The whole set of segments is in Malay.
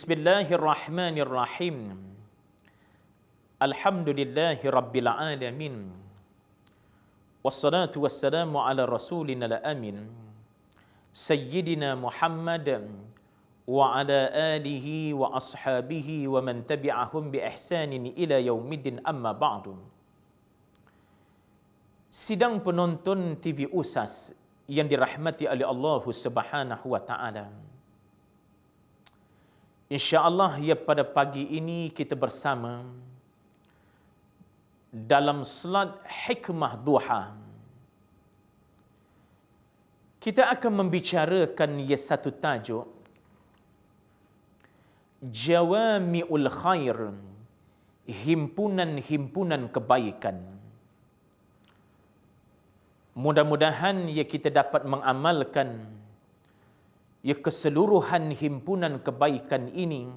Bismillahirrahmanirrahim. Alhamdulillahi rabbil alamin. Wassalatu wassalamu ala rasulina al-amin. Sayyidina Muhammad wa ala alihi wa ashabihi wa man tabi'ahum bi ihsanin ila yaumiddin, amma ba'du. Sidang penonton TV USAS yang dirahmati oleh Allah Subhanahu wa taala. Insya-Allah ya pada pagi ini kita bersama dalam salat hikmah duha. Kita akan membicarakan satu tajuk, Jawami'ul Khair, himpunan-himpunan kebaikan. Mudah-mudahan kita dapat mengamalkan keseluruhan himpunan kebaikan ini.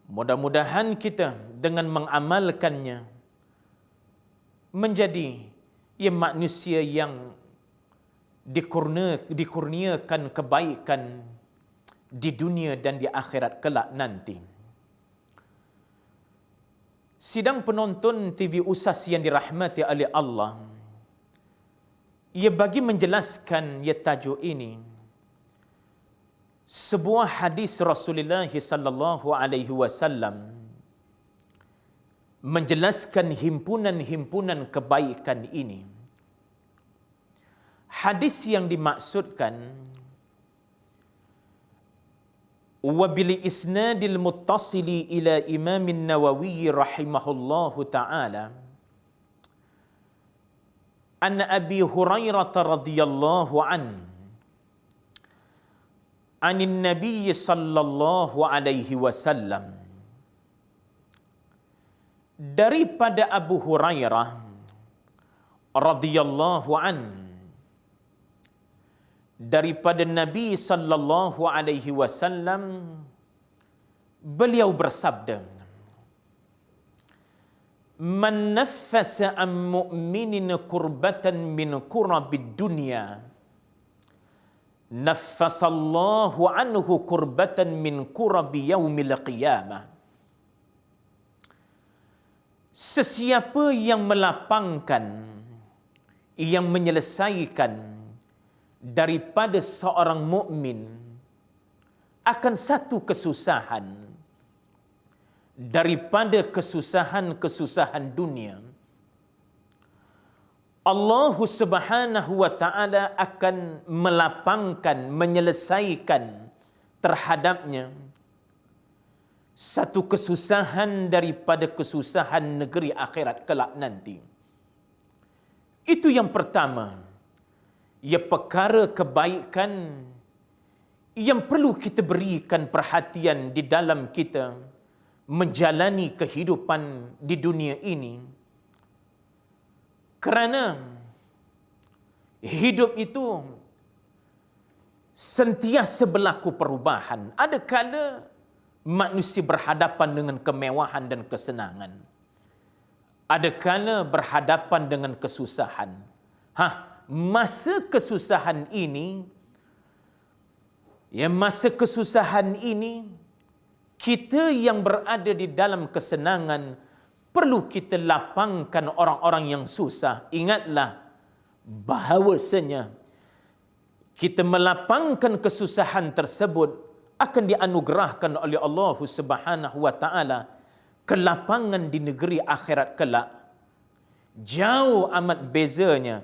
Mudah-mudahan kita dengan mengamalkannya menjadi manusia yang dikurniakan kebaikan di dunia dan di akhirat kelak nanti. Sidang penonton TV USAS yang dirahmati oleh Allah, bagi menjelaskan tajuk ini, sebuah hadis Rasulullah sallallahu alaihi wasallam menjelaskan himpunan-himpunan kebaikan ini. Hadis yang dimaksudkan, wa bil isnadil muttasili ila Imam Nawawi rahimahullahu taala an Abi Hurairah radhiyallahu an anin Nabi sallallahu alaihi wasallam, daripada Abu Hurairah radhiyallahu an, daripada Nabi sallallahu alaihi wasallam, beliau bersabda, man naffasa an mu'minin kurbatan min kurabid dunya, naffasallahu anhu kurbatan min kurabi yaumil qiyamah. Sesiapa yang melapangkan, yang menyelesaikan daripada seorang mukmin akan satu kesusahan daripada kesusahan-kesusahan dunia, Allah Subhanahu wa taala akan melapangkan, menyelesaikan terhadapnya satu kesusahan daripada kesusahan negeri akhirat kelak nanti. Itu yang pertama, perkara kebaikan yang perlu kita berikan perhatian di dalam kita menjalani kehidupan di dunia ini. Kerana hidup itu sentiasa berlaku perubahan. Ada kala manusia berhadapan dengan kemewahan dan kesenangan. Ada kala berhadapan dengan kesusahan. Masa kesusahan ini, kita yang berada di dalam kesenangan perlu kita lapangkan orang-orang yang susah. Ingatlah bahawasanya kita melapangkan kesusahan tersebut akan dianugerahkan oleh Allah Subhanahu wa taala kelapangan di negeri akhirat kelak. Jauh amat bezanya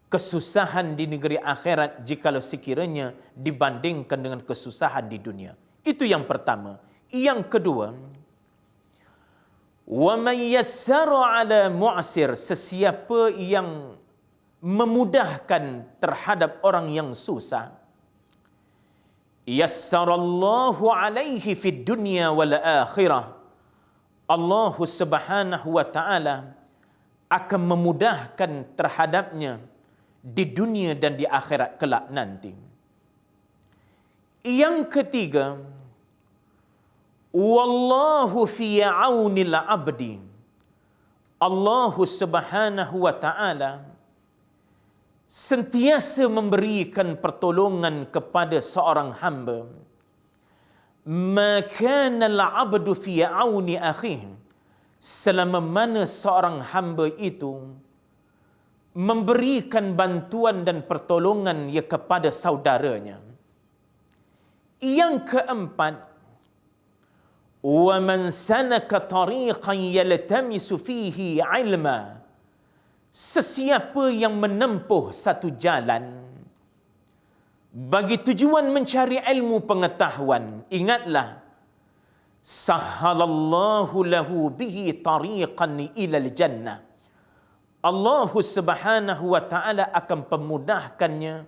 kesusahan di negeri akhirat jikalau sekiranya dibandingkan dengan kesusahan di dunia. Itu yang pertama. Yang kedua, wa may yassara ala mu'sir, sesiapa yang memudahkan terhadap orang yang susah, yassarallahu alaihi fid dunya wal akhirah, Allah Subhanahu wa taala akan memudahkan terhadapnya di dunia dan di akhirat kelak nanti. Yang ketiga, wallahu fi aunil abdi, Allah Subhanahu wa taala sentiasa memberikan pertolongan kepada seorang hamba ma kana al-'abdu fi 'auni akhihi, selama mana seorang hamba itu memberikan bantuan dan pertolongan ia kepada saudaranya. Yang keempat, wa man sanaka tariqan yaltamisu fihi 'ilma, sesiapa yang menempuh satu jalan bagi tujuan mencari ilmu pengetahuan, ingatlah, sahhalallahu lahu bihi tariqan ilal jannah, Allah Subhanahu wa taala akan pemudahkannya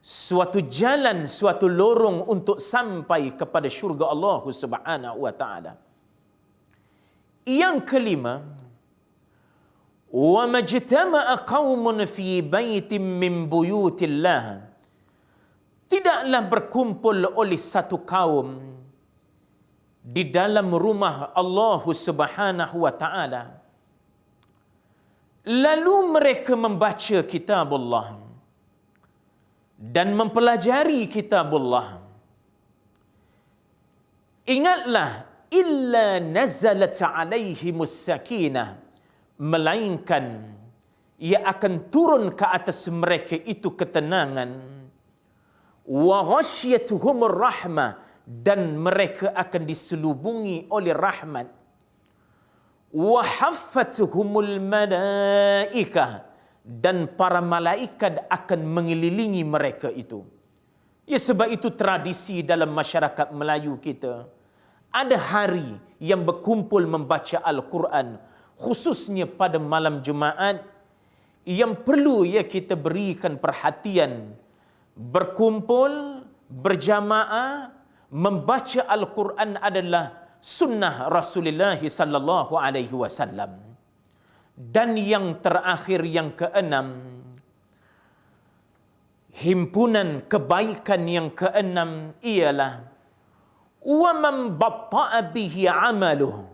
suatu jalan, suatu lorong untuk sampai kepada syurga Allah Subhanahu wa taala. Yang kelima, wa majtama'a qaumun fi baitin min buyutillah, tidaklah berkumpul oleh satu kaum di dalam rumah Allah Subhanahu wa taala, lalu mereka membaca kitab Allah dan mempelajari kitab Allah. Ingatlah, illa nazalat alaihimus sakinah, melainkan ia akan turun ke atas mereka itu ketenangan, wa ghasyiyatuhumur rahmah, dan mereka akan diselubungi oleh rahmat, wa haffatuhumul malaikah, dan para malaikat akan mengelilingi mereka itu. Ya, sebab itu tradisi dalam masyarakat Melayu kita, ada hari yang berkumpul membaca Al-Quran, khususnya pada malam Jumaat, yang perlu ya kita berikan perhatian, berkumpul, berjamaah, membaca Al-Quran adalah sunnah Rasulullah sallallahu alaihi wasallam. Dan yang terakhir, yang keenam, himpunan kebaikan yang keenam ialah wa man batta'a bihi 'amaluhu,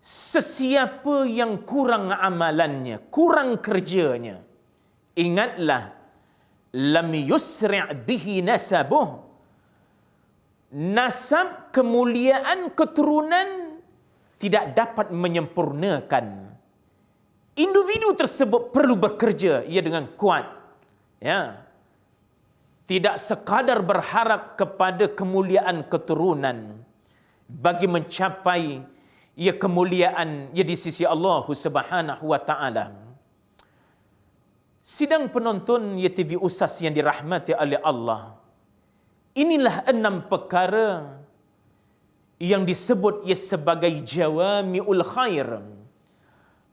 sesiapa yang kurang amalannya, kurang kerjanya, ingatlah, lam yusri' bihi nasabuh, nasab, kemuliaan, keturunan tidak dapat menyempurnakan. Individu tersebut perlu bekerja ia dengan kuat, ya, tidak sekadar berharap kepada kemuliaan keturunan bagi mencapai ia kemuliaan ia di sisi Allah Subhanahu wa taala. Sidang penonton ya TV Usas yang dirahmati oleh Allah, inilah 6 perkara yang disebut ya sebagai jawami'ul khair.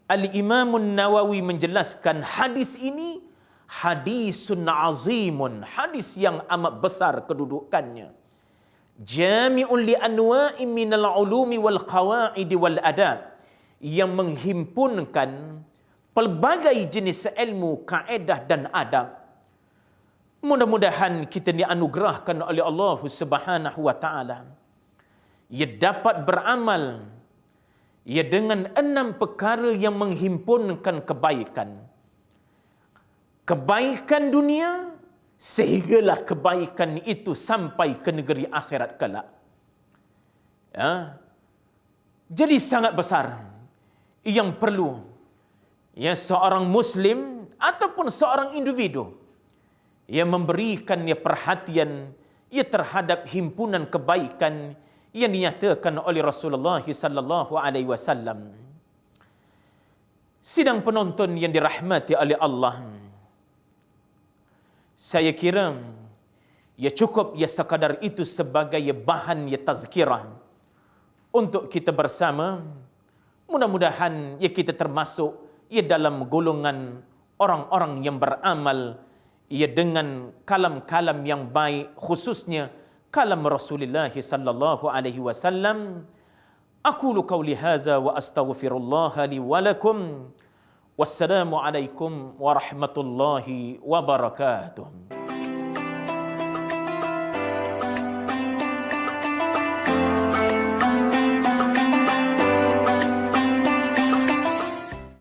Al-Imam Nawawi menjelaskan hadis ini hadisun azimun, hadis yang amat besar kedudukannya. Jami'un li anwa'in minal ulumi wal qawaid wal adab, yang menghimpunkan pelbagai jenis ilmu, kaedah dan adab. Mudah-mudahan kita dianugerahkan oleh Allah Subhanahu wa taala ia dapat beramal ia dengan 6 perkara yang menghimpunkan kebaikan. Kebaikan dunia sehinggalah kebaikan itu sampai ke negeri akhirat kelak. Ya. Jadi sangat besar yang perlu ya seorang muslim ataupun seorang individu yang memberikan ya perhatian ya terhadap himpunan kebaikan yang dinyatakan oleh Rasulullah sallallahu alaihi wasallam. Sidang penonton yang dirahmati oleh Allah, saya kira ya cukup ya sekadar itu sebagai bahan ya tazkirah untuk kita bersama. Mudah-mudahan ya kita termasuk ya dalam golongan orang-orang yang beramal ya dengan kalam-kalam yang baik, khususnya kalam Rasulullah sallallahu alaihi wasallam. Aqulu qawli hadza wa astaghfirullah li wa lakum. Wassalamu alaikum warahmatullahi wabarakatuh.